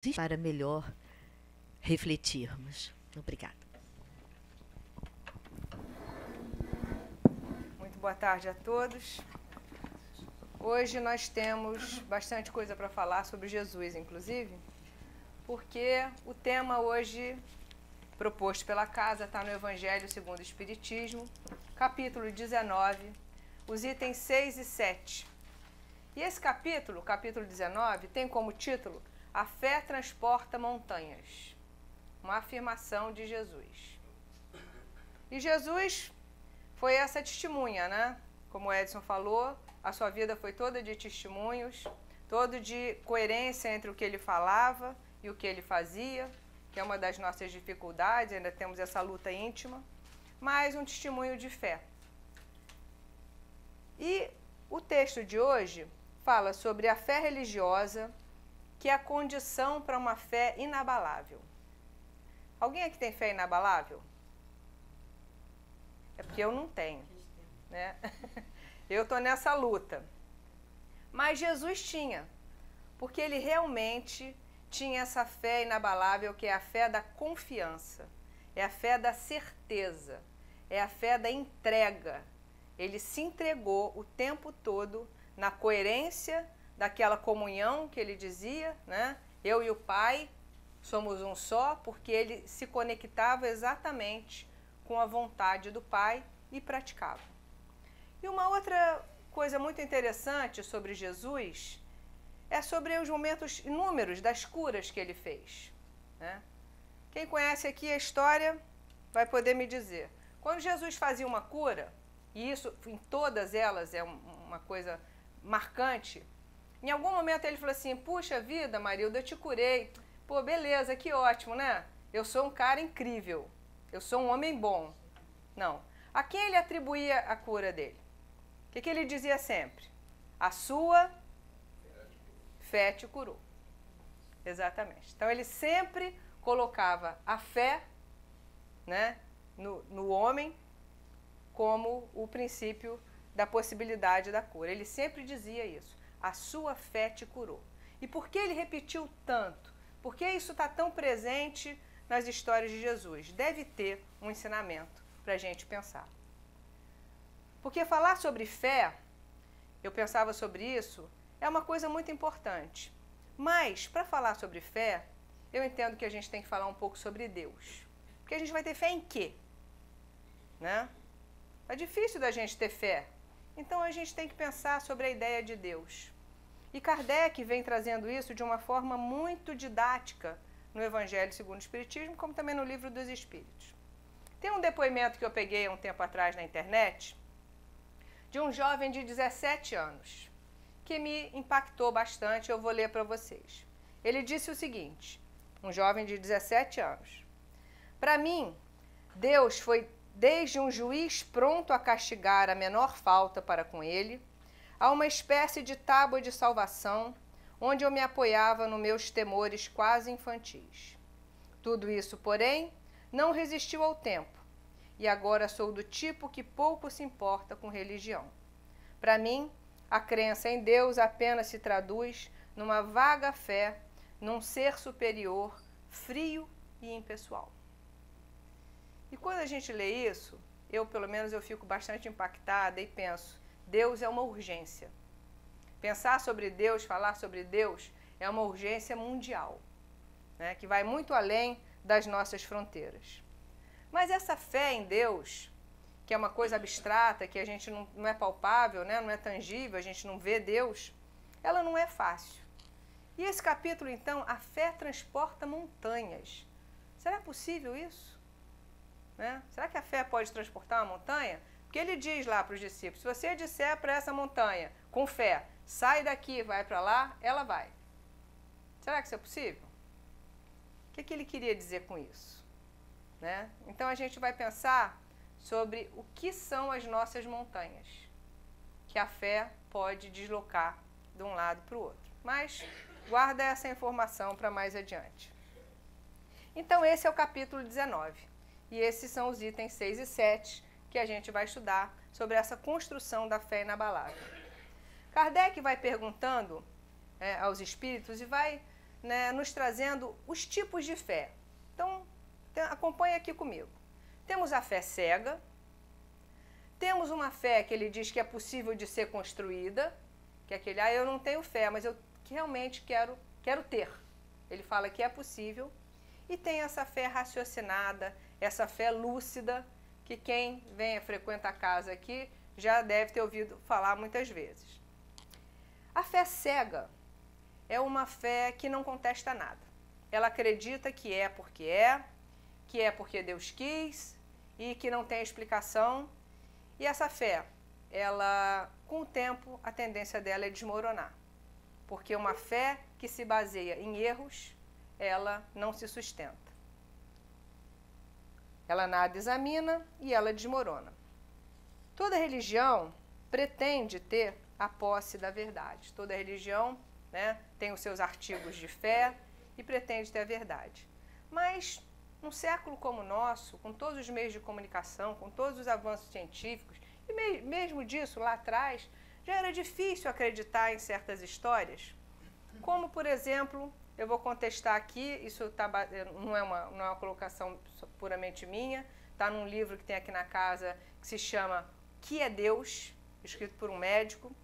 para melhor refletirmos. Obrigada. Muito boa tarde a todos. Hoje nós temos bastante coisa para falar sobre Jesus, inclusive, porque o tema hoje proposto pela casa está no Evangelho segundo o Espiritismo, capítulo 19, os itens 6 e 7. E esse capítulo, capítulo 19, tem como título A Fé Transporta Montanhas, uma afirmação de Jesus. E Jesus foi essa testemunha, né? Como o Edson falou, a sua vida foi toda de testemunhos, todo de coerência entre o que ele falava e o que ele fazia, que é uma das nossas dificuldades, ainda temos essa luta íntima, mas um testemunho de fé. E o texto de hoje fala sobre a fé religiosa, que é a condição para uma fé inabalável. Alguém aqui tem fé inabalável? É porque eu não tenho, né? Eu estou nessa luta. Mas Jesus tinha, porque ele realmente tinha essa fé inabalável, que é a fé da confiança, é a fé da certeza, é a fé da entrega. Ele se entregou o tempo todo na coerência daquela comunhão que ele dizia, né? Eu e o Pai somos um só, porque ele se conectava exatamente com a vontade do Pai e praticava. E uma outra coisa muito interessante sobre Jesus é sobre os momentos inúmeros das curas que ele fez, né? Quem conhece aqui a história vai poder me dizer. Quando Jesus fazia uma cura, e isso em todas elas é uma coisa marcante, em algum momento ele falou assim, puxa vida, Marilda, eu te curei. Pô, beleza, que ótimo, né? Eu sou um cara incrível, eu sou um homem bom. Não. A quem ele atribuía a cura dele? O que ele dizia sempre? A sua fé te curou. Exatamente. Então ele sempre colocava a fé, né, no homem como o princípio da possibilidade da cura. Ele sempre dizia isso. A sua fé te curou. E por que ele repetiu tanto? Por que isso está tão presente nas histórias de Jesus? Deve ter um ensinamento para a gente pensar. Porque falar sobre fé, eu pensava sobre isso, é uma coisa muito importante. Mas, para falar sobre fé, eu entendo que a gente tem que falar um pouco sobre Deus. Porque a gente vai ter fé em quê? Né? É difícil da gente ter fé. Então a gente tem que pensar sobre a ideia de Deus. E Kardec vem trazendo isso de uma forma muito didática no Evangelho segundo o Espiritismo, como também no Livro dos Espíritos. Tem um depoimento que eu peguei há um tempo atrás na internet, de um jovem de 17 anos, que me impactou bastante, eu vou ler para vocês. Ele disse o seguinte, um jovem de 17 anos, para mim, Deus foi desde um juiz pronto a castigar a menor falta para com ele, a uma espécie de tábua de salvação, onde eu me apoiava nos meus temores quase infantis. Tudo isso, porém, não resistiu ao tempo, e agora sou do tipo que pouco se importa com religião. Para mim, a crença em Deus apenas se traduz numa vaga fé, num ser superior, frio e impessoal. E quando a gente lê isso, pelo menos eu fico bastante impactada e penso, Deus é uma urgência. Pensar sobre Deus, falar sobre Deus, é uma urgência mundial, né, que vai muito além das nossas fronteiras. Mas essa fé em Deus, que é uma coisa abstrata, que a gente não é palpável, né, não é tangível, a gente não vê Deus, ela não é fácil. E esse capítulo, então, a fé transporta montanhas. Será possível isso? Né? Será que a fé pode transportar uma montanha? Porque ele diz lá para os discípulos, se você disser para essa montanha, com fé, sai daqui, vai para lá, ela vai. Será que isso é possível? O que ele queria dizer com isso? Né? Então a gente vai pensar sobre o que são as nossas montanhas, que a fé pode deslocar de um lado para o outro. Mas guarda essa informação para mais adiante. Então esse é o capítulo 19. E esses são os itens 6 e 7 que a gente vai estudar sobre essa construção da fé inabalável. Kardec vai perguntando aos espíritos e vai né, nos trazendo os tipos de fé. Então, acompanha aqui comigo. Temos a fé cega, temos uma fé que ele diz que é possível de ser construída, que é aquele, eu não tenho fé, mas eu realmente quero ter. Ele fala que é possível. E tem essa fé raciocinada, essa fé lúcida, que quem frequenta a casa aqui já deve ter ouvido falar muitas vezes. A fé cega é uma fé que não contesta nada. Ela acredita que é porque Deus quis e que não tem explicação. E essa fé, ela, com o tempo, a tendência dela é desmoronar. Porque uma fé que se baseia em erros, ela não se sustenta. Ela nada examina e ela desmorona. Toda religião pretende ter a posse da verdade. Toda religião, né, tem os seus artigos de fé e pretende ter a verdade. Mas, num século como o nosso, com todos os meios de comunicação, com todos os avanços científicos, e mesmo disso lá atrás, já era difícil acreditar em certas histórias. Como, por exemplo, eu vou contestar aqui, isso não é uma colocação puramente minha, está num livro que tem aqui na casa que se chama Que é Deus?, escrito por um médico,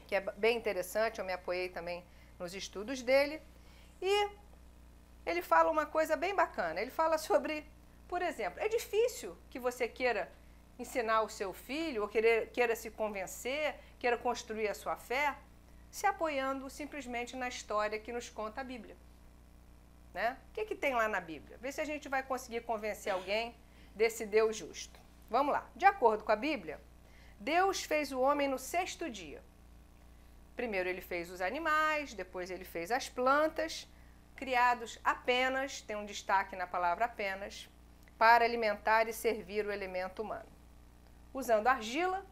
que é bem interessante, eu me apoiei também nos estudos dele. E ele fala uma coisa bem bacana, ele fala sobre, por exemplo, é difícil que você queira ensinar o seu filho, ou queira se convencer, queira construir a sua fé, se apoiando simplesmente na história que nos conta a Bíblia. Né? O que tem lá na Bíblia? Vê se a gente vai conseguir convencer alguém desse Deus justo. Vamos lá. De acordo com a Bíblia, Deus fez o homem no 6º dia. Primeiro ele fez os animais, depois ele fez as plantas, criados apenas, tem um destaque na palavra apenas, para alimentar e servir o elemento humano. Usando argila,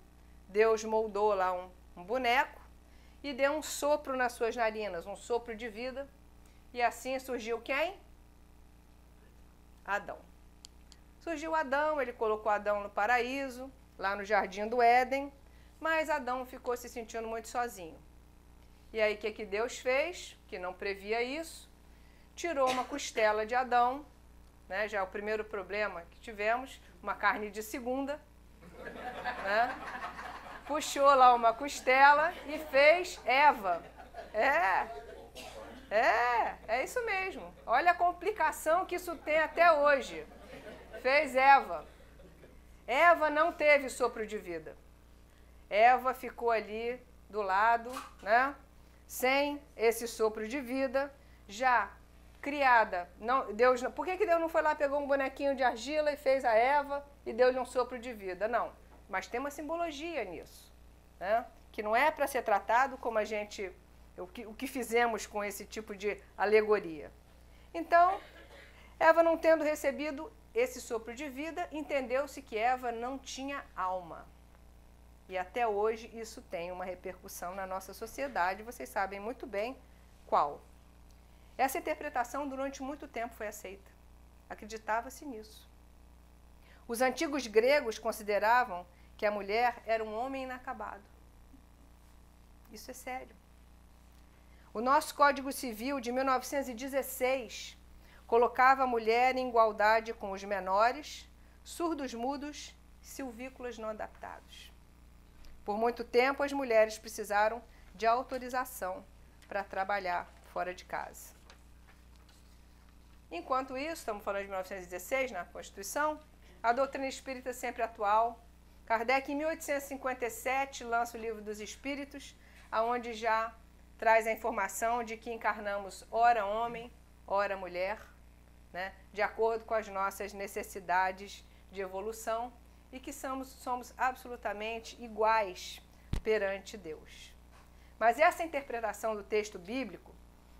Deus moldou lá um boneco e deu um sopro nas suas narinas, um sopro de vida, e assim surgiu quem? Adão. Surgiu Adão, ele colocou Adão no paraíso, lá no jardim do Éden, mas Adão ficou se sentindo muito sozinho. E aí o que Deus fez, que não previa isso? Tirou uma costela de Adão, né, já é o primeiro problema que tivemos, uma carne de segunda, né? Puxou lá uma costela e fez Eva. É isso mesmo. Olha a complicação que isso tem até hoje. Fez Eva. Eva não teve sopro de vida. Eva ficou ali do lado, né? Sem esse sopro de vida, já criada. Por que Deus não foi lá, pegou um bonequinho de argila e fez a Eva e deu-lhe um sopro de vida? Não. Mas tem uma simbologia nisso, né? Que não é para ser tratado como o que fizemos com esse tipo de alegoria. Então, Eva não tendo recebido esse sopro de vida, entendeu-se que Eva não tinha alma. E até hoje isso tem uma repercussão na nossa sociedade, vocês sabem muito bem qual. Essa interpretação durante muito tempo foi aceita. Acreditava-se nisso. Os antigos gregos consideravam que a mulher era um homem inacabado. Isso é sério. O nosso Código Civil de 1916 colocava a mulher em igualdade com os menores, surdos-mudos, silvícolas não adaptados. Por muito tempo, as mulheres precisaram de autorização para trabalhar fora de casa. Enquanto isso, estamos falando de 1916, na Constituição, a doutrina espírita sempre atual. Kardec, em 1857, lança o Livro dos Espíritos, onde já traz a informação de que encarnamos ora homem, ora mulher, né, de acordo com as nossas necessidades de evolução e que somos absolutamente iguais perante Deus. Mas essa interpretação do texto bíblico,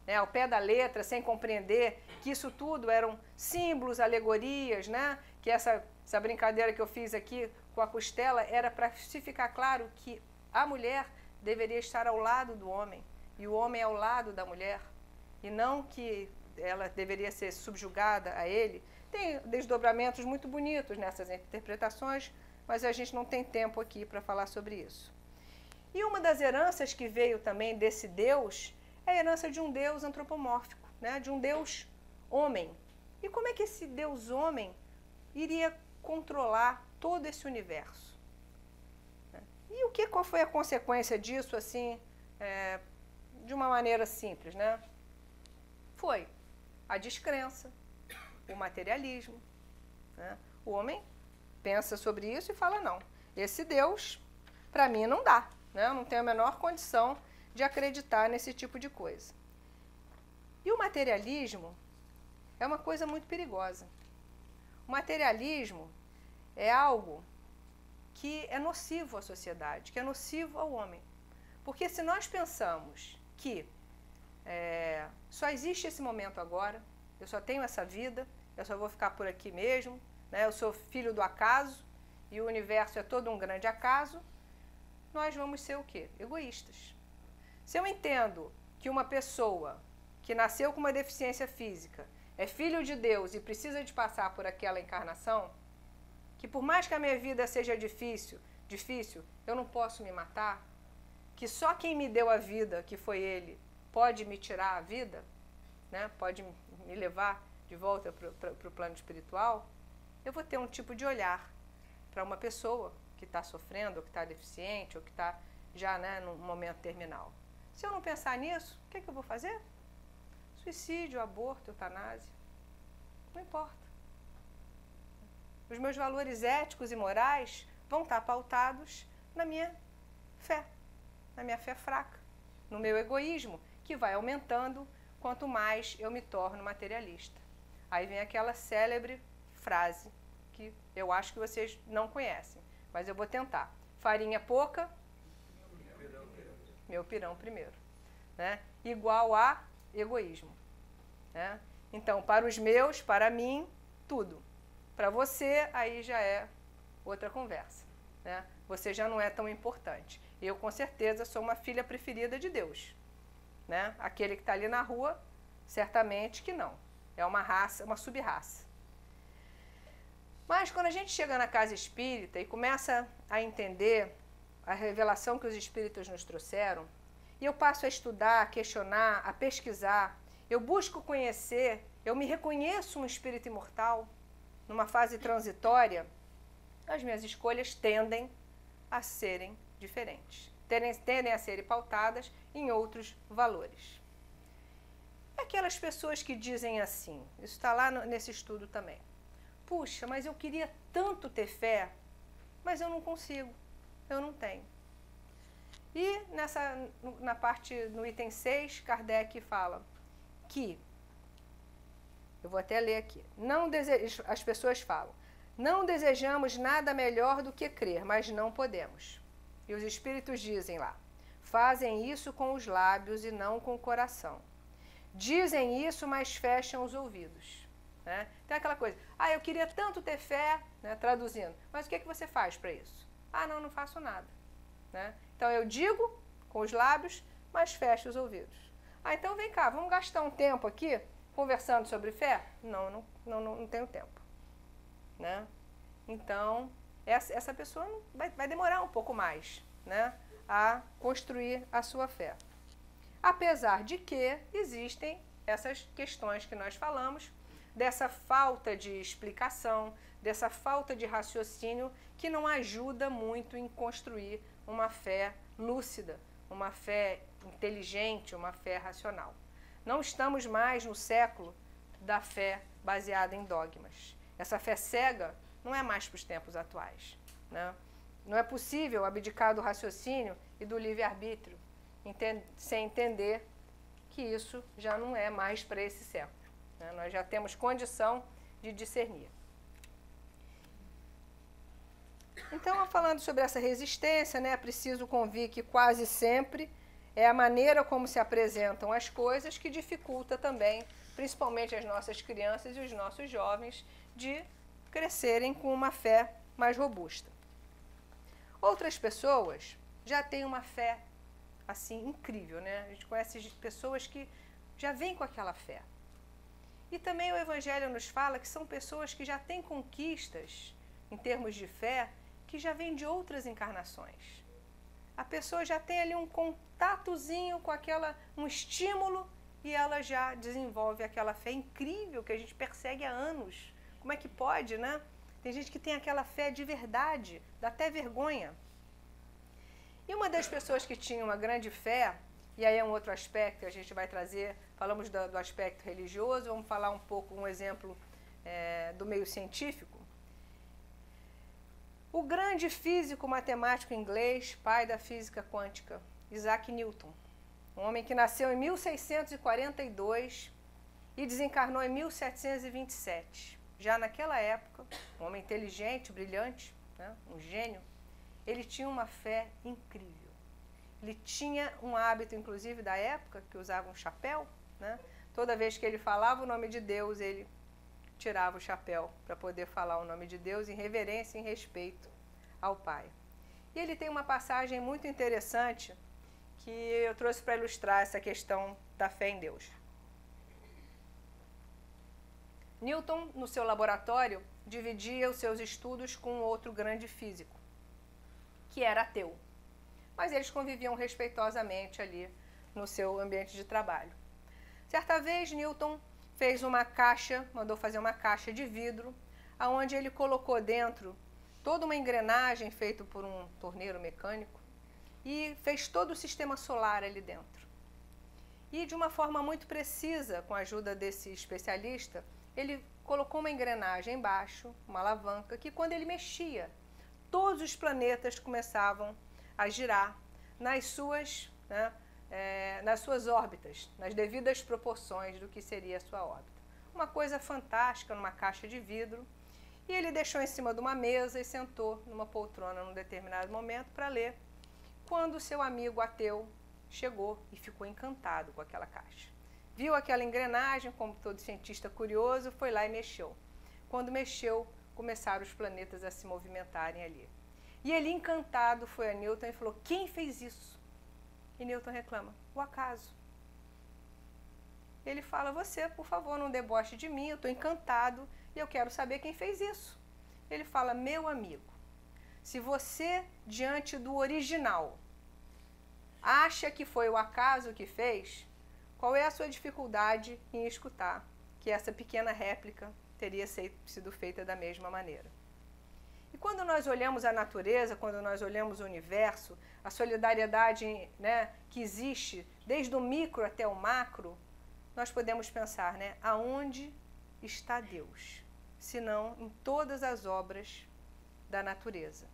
né, ao pé da letra, sem compreender que isso tudo eram símbolos, alegorias, né, que essa brincadeira que eu fiz aqui com a costela era para se ficar claro que a mulher deveria estar ao lado do homem e o homem ao lado da mulher, e não que ela deveria ser subjugada a ele. Tem desdobramentos muito bonitos nessas interpretações, mas a gente não tem tempo aqui para falar sobre isso. E uma das heranças que veio também desse Deus é a herança de um Deus antropomórfico, né? De um Deus homem. E como é que esse Deus homem iria controlar todo esse universo? E qual foi a consequência disso, assim, de uma maneira simples, né? Foi a descrença, o materialismo, né? O homem pensa sobre isso e fala, não, esse Deus, para mim, não dá, né? Eu não tenho a menor condição de acreditar nesse tipo de coisa. E o materialismo é uma coisa muito perigosa. O materialismo é algo que é nocivo à sociedade, que é nocivo ao homem. Porque se nós pensamos que só existe esse momento agora, eu só tenho essa vida, eu só vou ficar por aqui mesmo, né? Eu sou filho do acaso e o universo é todo um grande acaso, nós vamos ser o quê? Egoístas. Se eu entendo que uma pessoa que nasceu com uma deficiência física é filho de Deus e precisa de passar por aquela encarnação, que por mais que a minha vida seja difícil, eu não posso me matar, que só quem me deu a vida, que foi Ele, pode me tirar a vida, né? Pode me levar de volta para o plano espiritual, eu vou ter um tipo de olhar para uma pessoa que está sofrendo, ou que está deficiente, ou que está já, né, num momento terminal. Se eu não pensar nisso, o que eu vou fazer? Suicídio, aborto, eutanásia. Não importa. Os meus valores éticos e morais vão estar pautados na minha fé fraca, no meu egoísmo, que vai aumentando quanto mais eu me torno materialista. Aí vem aquela célebre frase que eu acho que vocês não conhecem, mas eu vou tentar. Farinha pouca, meu pirão primeiro, né? Igual a egoísmo, né? Então, para os meus, para mim, tudo. Para você, aí já é outra conversa, né? Você já não é tão importante. Eu, com certeza, sou uma filha preferida de Deus, né? Aquele que está ali na rua, certamente que não. É uma raça, uma sub-raça. Mas quando a gente chega na casa espírita e começa a entender a revelação que os espíritos nos trouxeram, e eu passo a estudar, a questionar, a pesquisar, eu busco conhecer, eu me reconheço um espírito imortal, numa fase transitória, as minhas escolhas tendem a serem diferentes, tendem a serem pautadas em outros valores. Aquelas pessoas que dizem assim, isso está lá nesse estudo também, puxa, mas eu queria tanto ter fé, mas eu não consigo, eu não tenho. E no item 6, Kardec fala que, eu vou até ler aqui, as pessoas falam, não desejamos nada melhor do que crer, mas não podemos. E os espíritos dizem lá, fazem isso com os lábios e não com o coração. Dizem isso, mas fecham os ouvidos. Né? Tem aquela coisa, eu queria tanto ter fé, né, traduzindo, mas o que você faz para isso? Não faço nada. Né? Então eu digo com os lábios, mas fecho os ouvidos. Então vem cá, vamos gastar um tempo aqui conversando sobre fé? Não tenho tempo. Né? Então, essa pessoa vai demorar um pouco mais, né, a construir a sua fé. Apesar de que existem essas questões que nós falamos, dessa falta de explicação, dessa falta de raciocínio que não ajuda muito em construir uma fé lúcida, uma fé inteligente, uma fé racional. Não estamos mais no século da fé baseada em dogmas. Essa fé cega não é mais para os tempos atuais. Né? Não é possível abdicar do raciocínio e do livre-arbítrio sem entender que isso já não é mais para esse século. Né? Nós já temos condição de discernir. Então, falando sobre essa resistência, né, é preciso convir que quase sempre é a maneira como se apresentam as coisas que dificulta também, principalmente as nossas crianças e os nossos jovens, de crescerem com uma fé mais robusta. Outras pessoas já têm uma fé assim incrível, né? A gente conhece pessoas que já vêm com aquela fé. E também o Evangelho nos fala que são pessoas que já têm conquistas em termos de fé que já vêm de outras encarnações. a pessoa já tem ali um contatozinho com um estímulo e ela já desenvolve aquela fé incrível que a gente persegue há anos. Como é que pode, né? Tem gente que tem aquela fé de verdade, dá até vergonha. E uma das pessoas que tinha uma grande fé, e aí é um outro aspecto que a gente vai trazer, falamos do aspecto religioso, vamos falar um pouco, um exemplo do meio científico. O grande físico matemático inglês, pai da física quântica, Isaac Newton, um homem que nasceu em 1642 e desencarnou em 1727. Já naquela época, um homem inteligente, brilhante, né, um gênio, ele tinha uma fé incrível. Ele tinha um hábito, inclusive, da época, que usava um chapéu, né? Toda vez que ele falava o nome de Deus, ele tirava o chapéu para poder falar o nome de Deus em reverência e em respeito ao Pai. E ele tem uma passagem muito interessante que eu trouxe para ilustrar essa questão da fé em Deus. Newton, no seu laboratório, dividia os seus estudos com outro grande físico, que era ateu. Mas eles conviviam respeitosamente ali no seu ambiente de trabalho. Certa vez, Newton fez uma caixa, mandou fazer uma caixa de vidro, onde ele colocou dentro toda uma engrenagem feita por um torneiro mecânico e fez todo o sistema solar ali dentro. E de uma forma muito precisa, com a ajuda desse especialista, ele colocou uma engrenagem embaixo, uma alavanca, que quando ele mexia, todos os planetas começavam a girar nas suas órbitas, nas devidas proporções do que seria a sua órbita. Uma coisa fantástica numa caixa de vidro. E ele deixou em cima de uma mesa e sentou numa poltrona num determinado momento para ler, quando seu amigo ateu chegou e ficou encantado com aquela caixa. Viu aquela engrenagem, como todo cientista curioso, foi lá e mexeu. Quando mexeu, começaram os planetas a se movimentarem ali. E ele, encantado, foi a Newton e falou: quem fez isso? E Newton reclama: o acaso. Ele fala: você, por favor, não deboche de mim, eu estou encantado e eu quero saber quem fez isso. Ele fala: meu amigo, se você, diante do original, acha que foi o acaso que fez, qual é a sua dificuldade em escutar que essa pequena réplica teria sido feita da mesma maneira? E quando nós olhamos a natureza, quando nós olhamos o universo, a solidariedade, né, que existe desde o micro até o macro, nós podemos pensar, né, aonde está Deus, se não em todas as obras da natureza.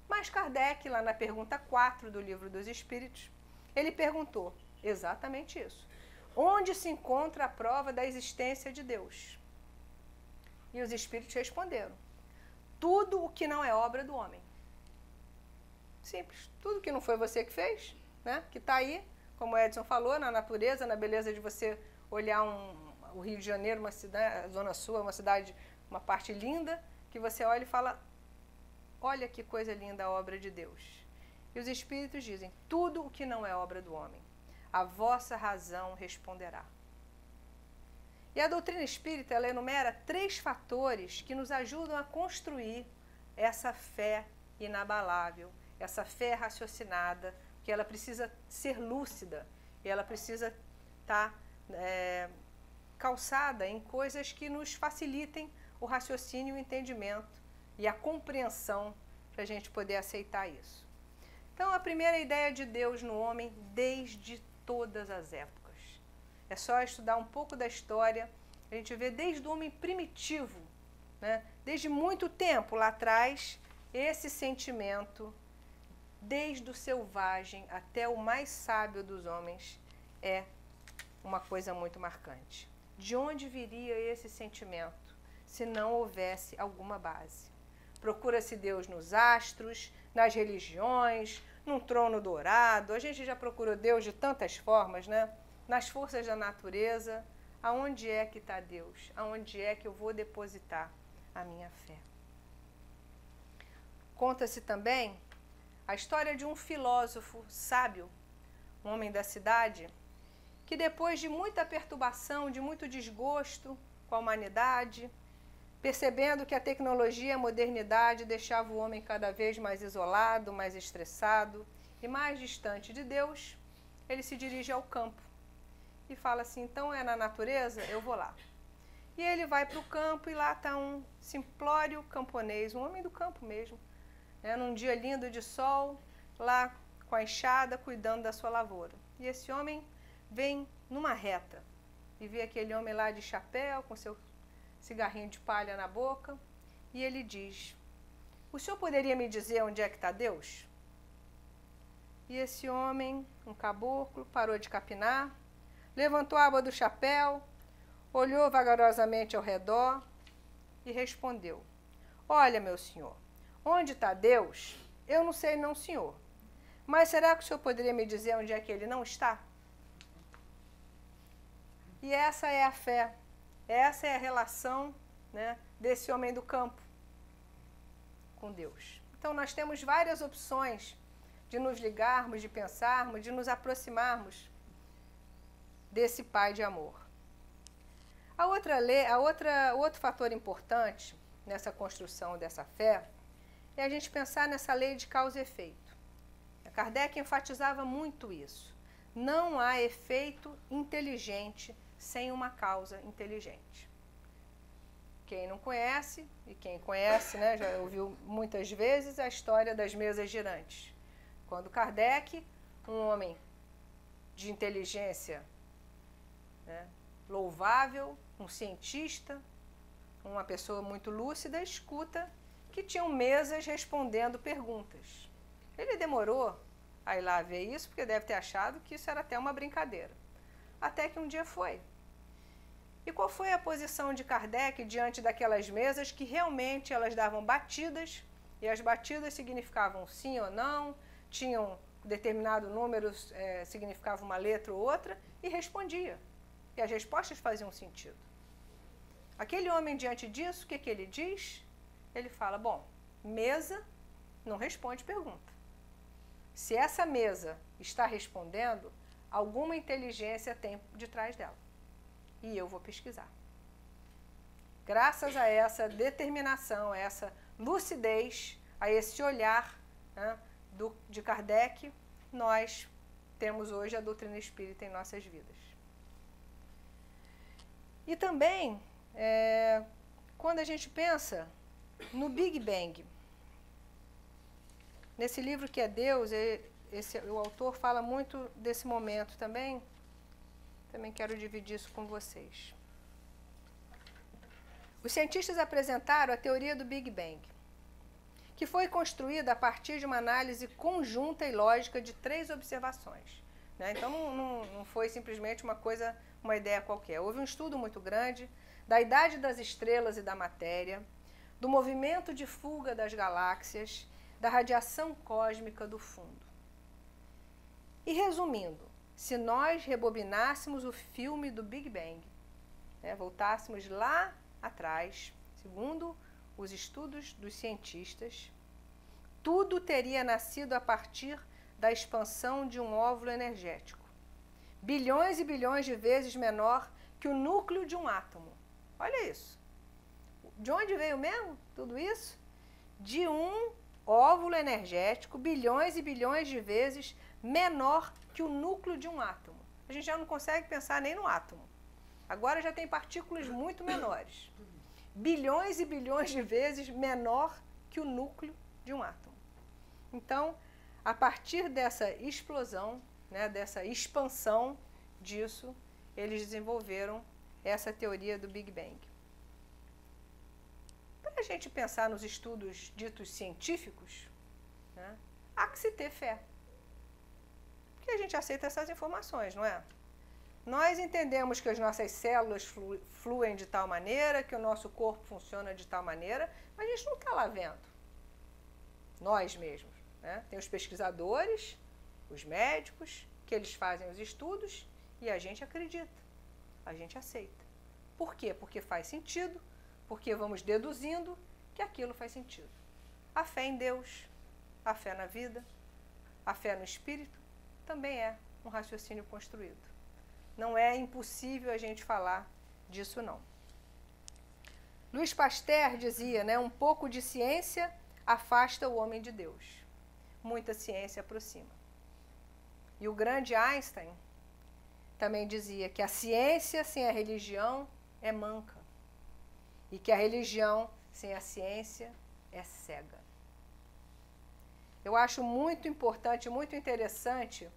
Mas Kardec, lá na pergunta 4 do Livro dos Espíritos, ele perguntou exatamente isso. Onde se encontra a prova da existência de Deus? E os Espíritos responderam: tudo o que não é obra do homem. Simples. Tudo que não foi você que fez, né, que está aí, como o Edson falou, na natureza, na beleza de você olhar o Rio de Janeiro, uma cidade, a Zona Sul, uma cidade, uma parte linda, que você olha e fala: olha que coisa linda a obra de Deus. E os Espíritos dizem: tudo o que não é obra do homem, a vossa razão responderá. E a doutrina espírita, ela enumera 3 fatores que nos ajudam a construir essa fé inabalável, essa fé raciocinada, que ela precisa ser lúcida, e ela precisa estar calçada em coisas que nos facilitem o raciocínio, o entendimento e a compreensão para a gente poder aceitar isso. Então, a primeira ideia de Deus no homem desde todas as épocas. É só estudar um pouco da história, a gente vê desde o homem primitivo, né? Desde muito tempo lá atrás, esse sentimento, desde o selvagem até o mais sábio dos homens, é uma coisa muito marcante. De onde viria esse sentimento se não houvesse alguma base? Procura-se Deus nos astros, nas religiões, num trono dourado. A gente já procurou Deus de tantas formas, né? Nas forças da natureza. Aonde é que está Deus? Aonde é que eu vou depositar a minha fé? Conta-se também a história de um filósofo sábio, um homem da cidade, que depois de muita perturbação, de muito desgosto com a humanidade, percebendo que a tecnologia e a modernidade deixavam o homem cada vez mais isolado, mais estressado, e mais distante de Deus, ele se dirige ao campo e fala assim, então é na natureza? Eu vou lá. E ele vai para o campo e lá está um simplório camponês, um homem do campo mesmo, né, num dia lindo de sol, lá com a enxada, cuidando da sua lavoura. E esse homem vem numa reta e vê aquele homem lá de chapéu, com seu cigarrinho de palha na boca, e ele diz, o senhor poderia me dizer onde é que está Deus? E esse homem, um caboclo, parou de capinar, levantou a aba do chapéu, olhou vagarosamente ao redor e respondeu, olha, meu senhor, onde está Deus? Eu não sei não, senhor. Mas será que o senhor poderia me dizer onde é que ele não está? E essa é a fé, essa é a relação, né, desse homem do campo com Deus. Então nós temos várias opções de nos ligarmos, de pensarmos, de nos aproximarmos desse Pai de amor. Outro fator importante nessa construção dessa fé é a gente pensar nessa lei de causa e efeito. Kardec enfatizava muito isso. Não há efeito inteligente sem uma causa inteligente. Quem não conhece, e quem conhece, né, já ouviu muitas vezes a história das mesas girantes. Quando Kardec, um homem de inteligência, né, louvável, um cientista, uma pessoa muito lúcida, escuta que tinham mesas respondendo perguntas. Ele demorou a ir lá ver isso, porque deve ter achado que isso era até uma brincadeira. Até que um dia foi. E qual foi a posição de Kardec diante daquelas mesas que realmente elas davam batidas, e as batidas significavam sim ou não, tinham determinado número, significava uma letra ou outra, e respondia. E as respostas faziam sentido. Aquele homem, diante disso, o que ele diz? Ele fala, bom, mesa não responde pergunta. Se essa mesa está respondendo, alguma inteligência tem de trás dela. E eu vou pesquisar. Graças a essa determinação, a essa lucidez, a esse olhar, né, de Kardec, nós temos hoje a doutrina espírita em nossas vidas. E também, quando a gente pensa no Big Bang, nesse livro que é Deus, o autor fala muito desse momento também. Também quero dividir isso com vocês. Os cientistas apresentaram a teoria do Big Bang, que foi construída a partir de uma análise conjunta e lógica de 3 observações. Né? Então não foi simplesmente uma ideia qualquer. Houve um estudo muito grande da idade das estrelas e da matéria, do movimento de fuga das galáxias, da radiação cósmica do fundo. E resumindo, se nós rebobinássemos o filme do Big Bang, né, voltássemos lá atrás, segundo os estudos dos cientistas, tudo teria nascido a partir da expansão de um óvulo energético, bilhões e bilhões de vezes menor que o núcleo de um átomo. Olha isso. De onde veio mesmo tudo isso? De um óvulo energético bilhões e bilhões de vezes menor que o núcleo de um átomo. A gente já não consegue pensar nem no átomo. Agora já tem partículas muito menores. Bilhões e bilhões de vezes menor que o núcleo de um átomo. Então, a partir dessa explosão, né, dessa expansão disso, eles desenvolveram essa teoria do Big Bang. Para a gente pensar nos estudos ditos científicos, né, há que se ter fé. Porque a gente aceita essas informações, não é? Nós entendemos que as nossas células fluem de tal maneira, que o nosso corpo funciona de tal maneira, mas a gente não está lá vendo. Nós mesmos. Né? Tem os pesquisadores, os médicos, que eles fazem os estudos e a gente acredita, a gente aceita. Por quê? Porque faz sentido, porque vamos deduzindo que aquilo faz sentido. A fé em Deus, a fé na vida, a fé no Espírito, também é um raciocínio construído. Não é impossível a gente falar disso, não. Louis Pasteur dizia, né, um pouco de ciência afasta o homem de Deus. Muita ciência aproxima. E o grande Einstein também dizia que a ciência sem a religião é manca. E que a religião sem a ciência é cega. Eu acho muito importante, muito interessante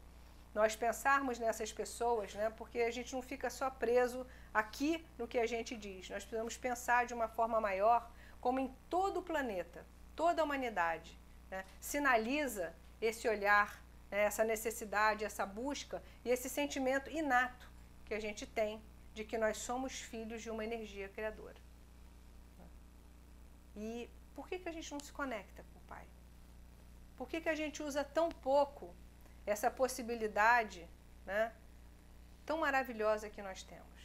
nós pensarmos nessas pessoas, né? Porque a gente não fica só preso aqui no que a gente diz. Nós precisamos pensar de uma forma maior, como em todo o planeta, toda a humanidade, né? Sinaliza esse olhar, né? Essa necessidade, essa busca e esse sentimento inato que a gente tem de que nós somos filhos de uma energia criadora. E por que a gente não se conecta com o Pai? Por que a gente usa tão pouco essa possibilidade, né, tão maravilhosa que nós temos?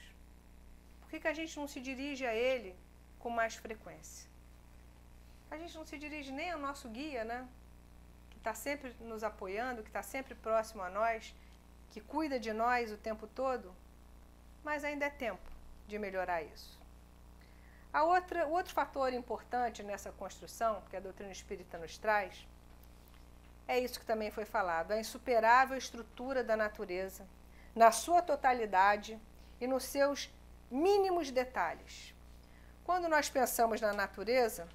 Por que a gente não se dirige a Ele com mais frequência? A gente não se dirige nem ao nosso guia, né, que está sempre nos apoiando, que está sempre próximo a nós, que cuida de nós o tempo todo, mas ainda é tempo de melhorar isso. O outro fator importante nessa construção, que a doutrina espírita nos traz, é isso que também foi falado, a insuperável estrutura da natureza, na sua totalidade e nos seus mínimos detalhes. Quando nós pensamos na natureza,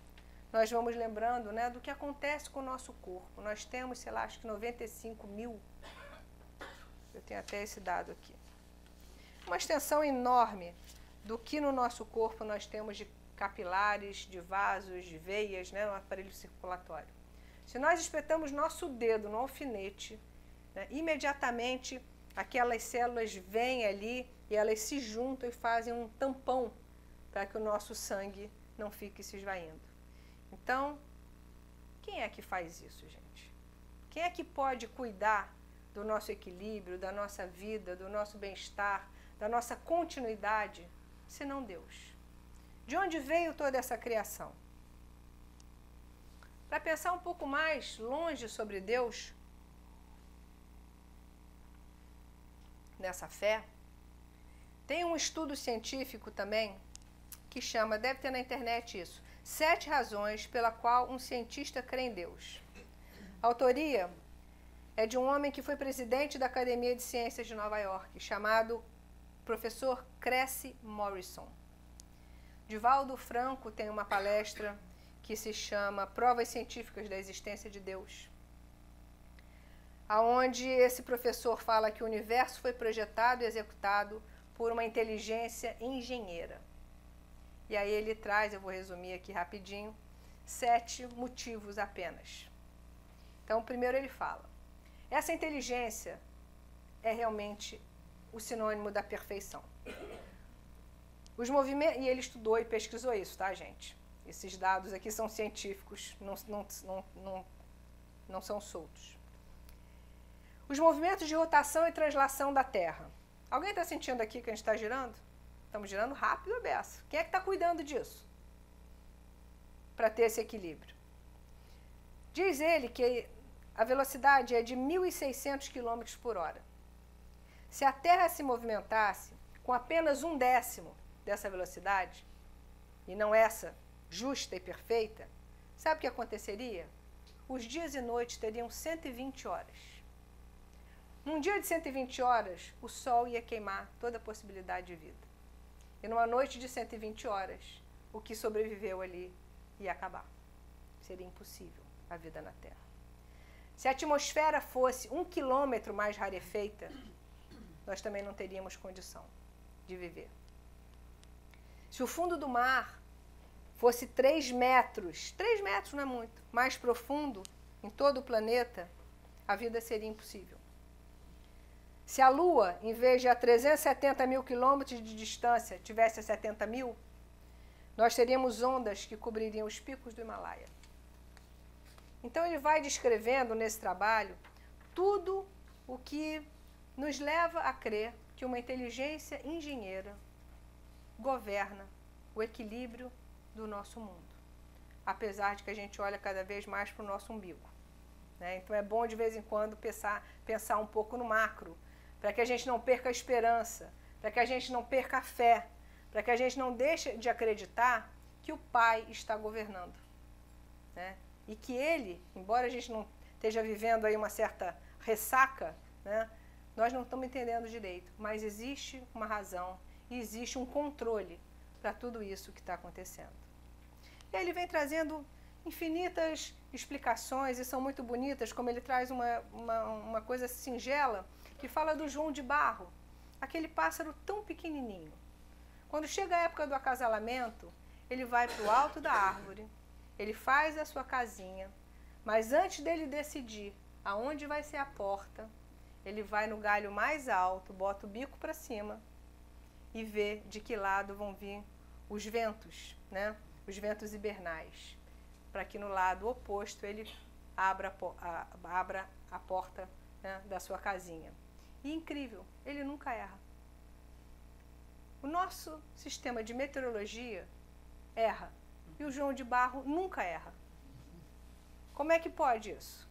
nós vamos lembrando, né, do que acontece com o nosso corpo. Nós temos, sei lá, acho que 95 mil, eu tenho até esse dado aqui, uma extensão enorme do que no nosso corpo nós temos de capilares, de vasos, de veias, né, no aparelho circulatório. Se nós espetamos nosso dedo no alfinete, né, imediatamente aquelas células vêm ali e elas se juntam e fazem um tampão para que o nosso sangue não fique se esvaindo. Então, quem é que faz isso, gente? Quem é que pode cuidar do nosso equilíbrio, da nossa vida, do nosso bem-estar, da nossa continuidade, senão Deus? De onde veio toda essa criação? Para pensar um pouco mais longe sobre Deus, nessa fé, tem um estudo científico também que chama, deve ter na internet isso, 7 razões pela qual um cientista crê em Deus. A autoria é de um homem que foi presidente da Academia de Ciências de Nova York, chamado professor Cressy Morrison. Divaldo Franco tem uma palestra que se chama Provas Científicas da Existência de Deus, aonde esse professor fala que o universo foi projetado e executado por uma inteligência engenheira. E aí ele traz, eu vou resumir aqui rapidinho, 7 motivos apenas. Então, primeiro ele fala, essa inteligência é realmente o sinônimo da perfeição. Os movimentos, e ele estudou e pesquisou isso, tá, gente? Esses dados aqui são científicos, não são soltos. Os movimentos de rotação e translação da Terra. Alguém está sentindo aqui que a gente está girando? Estamos girando rápido a beça. Quem é que está cuidando disso? Para ter esse equilíbrio. Diz ele que a velocidade é de 1.600 km por hora. Se a Terra se movimentasse com apenas 1/10 dessa velocidade, e não essa justa e perfeita, sabe o que aconteceria? Os dias e noites teriam 120 horas. Num dia de 120 horas, o Sol ia queimar toda a possibilidade de vida. E numa noite de 120 horas, o que sobreviveu ali ia acabar. Seria impossível a vida na Terra. Se a atmosfera fosse 1 quilômetro mais rarefeita, nós também não teríamos condição de viver. Se o fundo do mar fosse 3 metros, 3 metros não é muito, mais profundo em todo o planeta, a vida seria impossível. Se a Lua, em vez de a 370 mil quilômetros de distância, tivesse a 70 mil, nós teríamos ondas que cobririam os picos do Himalaia. Então ele vai descrevendo nesse trabalho tudo o que nos leva a crer que uma inteligência engenheira governa o equilíbrio do nosso mundo, apesar de que a gente olha cada vez mais para o nosso umbigo, né? Então é bom de vez em quando pensar um pouco no macro, para que a gente não perca a esperança, para que a gente não perca a fé, para que a gente não deixe de acreditar que o Pai está governando, né? E que Ele, embora a gente não esteja vivendo aí uma certa ressaca né? Nós não estamos entendendo direito, mas existe uma razão e existe um controle para tudo isso que está acontecendo. E aí ele vem trazendo infinitas explicações, e são muito bonitas, como ele traz uma coisa singela, que fala do João de Barro, aquele pássaro tão pequenininho. Quando chega a época do acasalamento, ele vai para o alto da árvore, ele faz a sua casinha, mas antes dele decidir aonde vai ser a porta, ele vai no galho mais alto, bota o bico para cima e vê de que lado vão vir os ventos, né? Os ventos hibernais, para que no lado oposto ele abra a porta, né, da sua casinha. E incrível, ele nunca erra. O nosso sistema de meteorologia erra, e o João de Barro nunca erra. Como é que pode isso?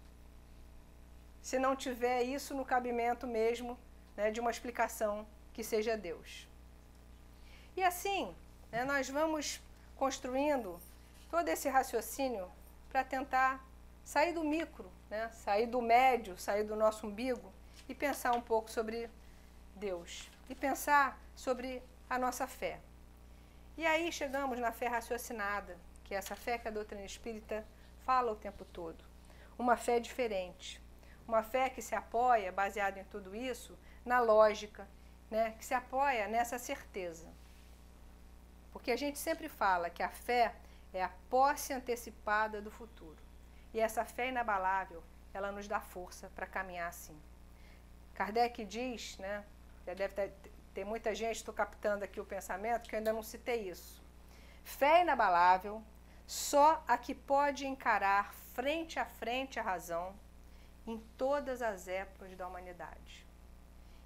Se não tiver isso no cabimento mesmo, né, de uma explicação que seja Deus. E assim, né, nós vamos construindo todo esse raciocínio para tentar sair do micro, né, sair do médio, sair do nosso umbigo e pensar um pouco sobre Deus. E pensar sobre a nossa fé. E aí chegamos na fé raciocinada, que é essa fé que a doutrina espírita fala o tempo todo. Uma fé diferente. Uma fé que se apoia, baseada em tudo isso, na lógica, né? Que se apoia nessa certeza. Porque a gente sempre fala que a fé é a posse antecipada do futuro. E essa fé inabalável, ela nos dá força para caminhar assim. Kardec diz, né? Já deve ter muita gente, estou captando aqui o pensamento, que eu ainda não citei isso. Fé inabalável, só a que pode encarar frente a frente a razão, em todas as épocas da humanidade.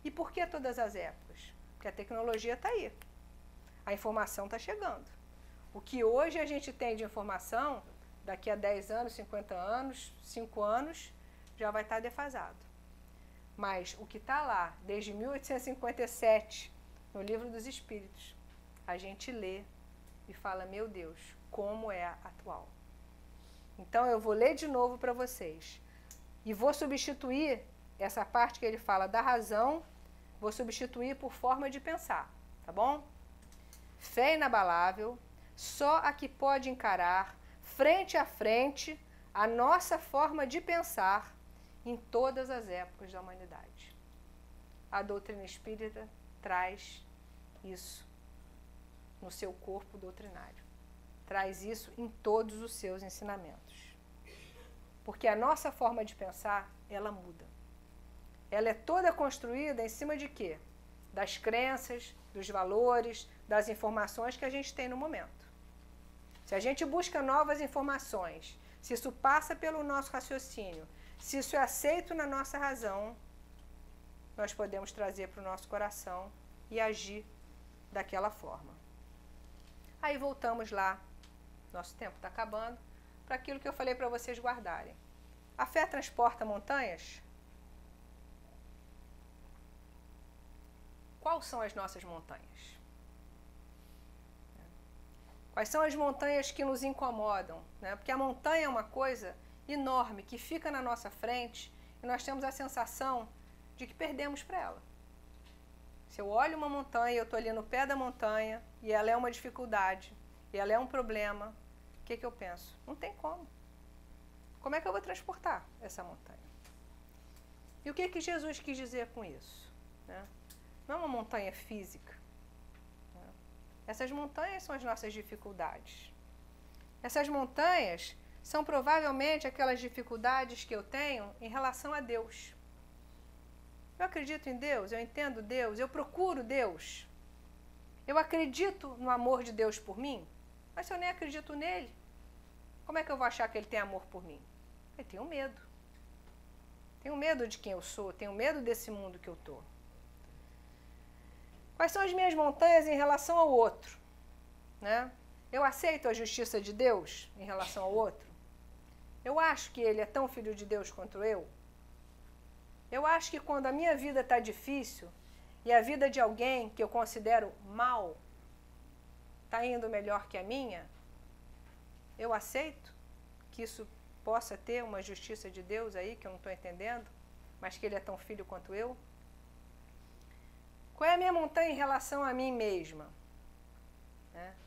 E por que todas as épocas? Porque a tecnologia está aí. A informação está chegando. O que hoje a gente tem de informação, daqui a 10 anos, 50 anos, 5 anos, já vai estar defasado. Mas o que está lá, desde 1857, no Livro dos Espíritos, a gente lê e fala, meu Deus, como é atual. Então eu vou ler de novo para vocês. E vou substituir essa parte que ele fala da razão, vou substituir por forma de pensar, tá bom? Fé inabalável, só a que pode encarar, frente a frente, a nossa forma de pensar em todas as épocas da humanidade. A doutrina espírita traz isso no seu corpo doutrinário. Traz isso em todos os seus ensinamentos. Porque a nossa forma de pensar, ela muda. Ela é toda construída em cima de quê? Das crenças, dos valores, das informações que a gente tem no momento. Se a gente busca novas informações, se isso passa pelo nosso raciocínio, se isso é aceito na nossa razão, nós podemos trazer para o nosso coração e agir daquela forma. Aí voltamos lá, nosso tempo está acabando, para aquilo que eu falei para vocês guardarem. A fé transporta montanhas? Quais são as nossas montanhas? Quais são as montanhas que nos incomodam? Né? Porque a montanha é uma coisa enorme que fica na nossa frente e nós temos a sensação de que perdemos para ela. Se eu olho uma montanha e eu estou ali no pé da montanha e ela é uma dificuldade, e ela é um problema, o que eu penso? Não tem como. Como é que eu vou transportar essa montanha? E o que Jesus quis dizer com isso? Né? Não é uma montanha física. Né? Essas montanhas são as nossas dificuldades. Essas montanhas são provavelmente aquelas dificuldades que eu tenho em relação a Deus. Eu acredito em Deus, eu entendo Deus, eu procuro Deus. Eu acredito no amor de Deus por mim, mas se eu nem acredito nele, como é que eu vou achar que ele tem amor por mim? Eu tenho medo. Tenho medo de quem eu sou, tenho medo desse mundo que eu estou. Quais são as minhas montanhas em relação ao outro? Né? Eu aceito a justiça de Deus em relação ao outro? Eu acho que ele é tão filho de Deus quanto eu? Eu acho que quando a minha vida está difícil e a vida de alguém que eu considero mal está indo melhor que a minha, eu aceito que isso possa ter uma justiça de Deus aí que eu não estou entendendo? mas que ele é tão filho quanto eu? Qual é a minha montanha em relação a mim mesma?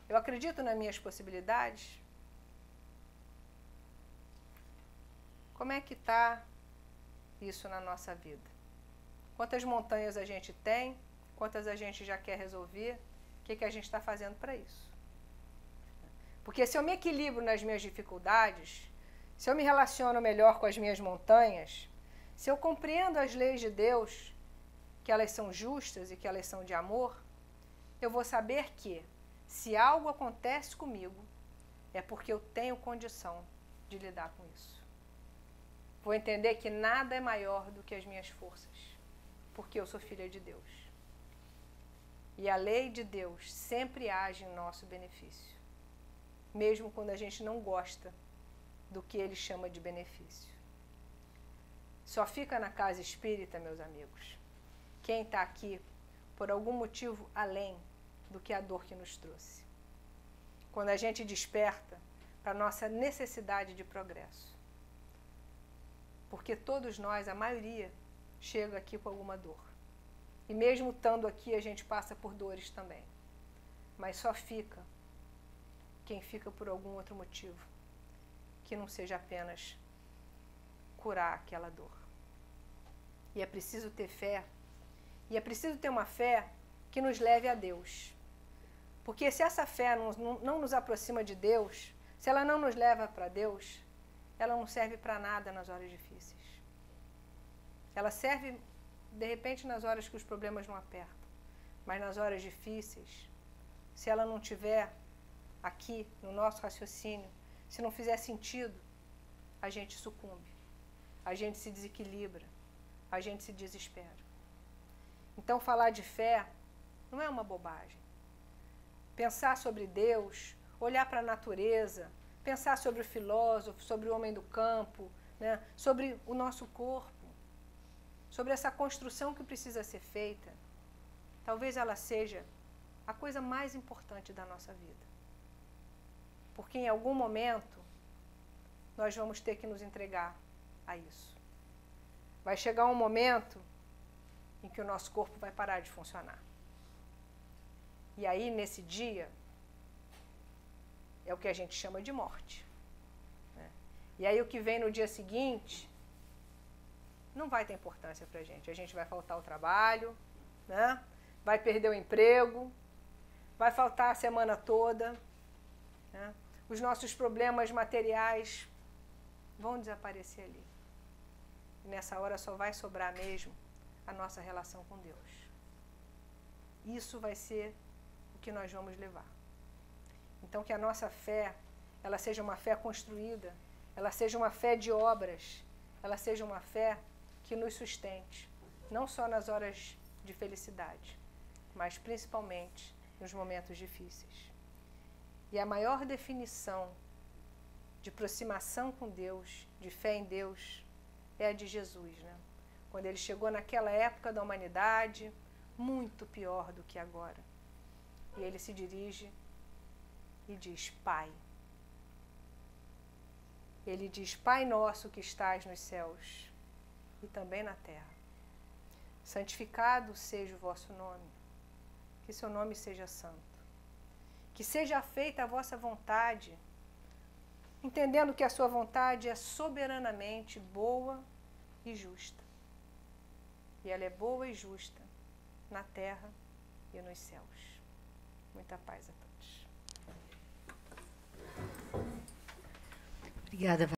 Eu acredito nas minhas possibilidades? Como é que está isso na nossa vida? Quantas montanhas a gente tem? Quantas a gente já quer resolver? O que a gente está fazendo para isso? Porque se eu me equilibro nas minhas dificuldades, se eu me relaciono melhor com as minhas montanhas, se eu compreendo as leis de Deus, que elas são justas e que elas são de amor, eu vou saber que, se algo acontece comigo, é porque eu tenho condição de lidar com isso. Vou entender que nada é maior do que as minhas forças, porque eu sou filha de Deus. E a lei de Deus sempre age em nosso benefício, mesmo quando a gente não gosta do que ele chama de benefício. Só fica na casa espírita, meus amigos, quem está aqui por algum motivo além do que a dor que nos trouxe. Quando a gente desperta para a nossa necessidade de progresso. Porque todos nós, a maioria, chega aqui com alguma dor. E mesmo estando aqui, a gente passa por dores também. Mas só fica quem fica por algum outro motivo, que não seja apenas curar aquela dor. E é preciso ter fé, e é preciso ter uma fé que nos leve a Deus. Porque se essa fé não nos aproxima de Deus, se ela não nos leva para Deus, ela não serve para nada nas horas difíceis. Ela serve, de repente, nas horas que os problemas não apertam. Mas nas horas difíceis, se ela não tiver aqui no nosso raciocínio, se não fizer sentido, a gente sucumbe, a gente se desequilibra, a gente se desespera. Então, falar de fé não é uma bobagem. Pensar sobre Deus, olhar para a natureza, pensar sobre o filósofo, sobre o homem do campo, né? Sobre o nosso corpo, sobre essa construção que precisa ser feita, talvez ela seja a coisa mais importante da nossa vida. Porque em algum momento nós vamos ter que nos entregar a isso. Vai chegar um momento em que o nosso corpo vai parar de funcionar. E aí, nesse dia, é o que a gente chama de morte. Né? E aí, o que vem no dia seguinte não vai ter importância para a gente. A gente vai faltar ao trabalho, né? Vai perder o emprego, vai faltar a semana toda, né? Os nossos problemas materiais vão desaparecer ali. E nessa hora só vai sobrar mesmo a nossa relação com Deus. Isso vai ser o que nós vamos levar. Então, que a nossa fé, ela seja uma fé construída, ela seja uma fé de obras, ela seja uma fé que nos sustente, não só nas horas de felicidade, mas principalmente nos momentos difíceis. E a maior definição de aproximação com Deus, de fé em Deus, é a de Jesus, né? Quando ele chegou naquela época da humanidade, muito pior do que agora. E ele se dirige e diz: Pai. Ele diz: Pai nosso que estás nos céus e também na terra, santificado seja o vosso nome, que seu nome seja santo, que seja feita a vossa vontade, entendendo que a sua vontade é soberanamente boa e justa. E ela é boa e justa na terra e nos céus. Muita paz a todos. Obrigada,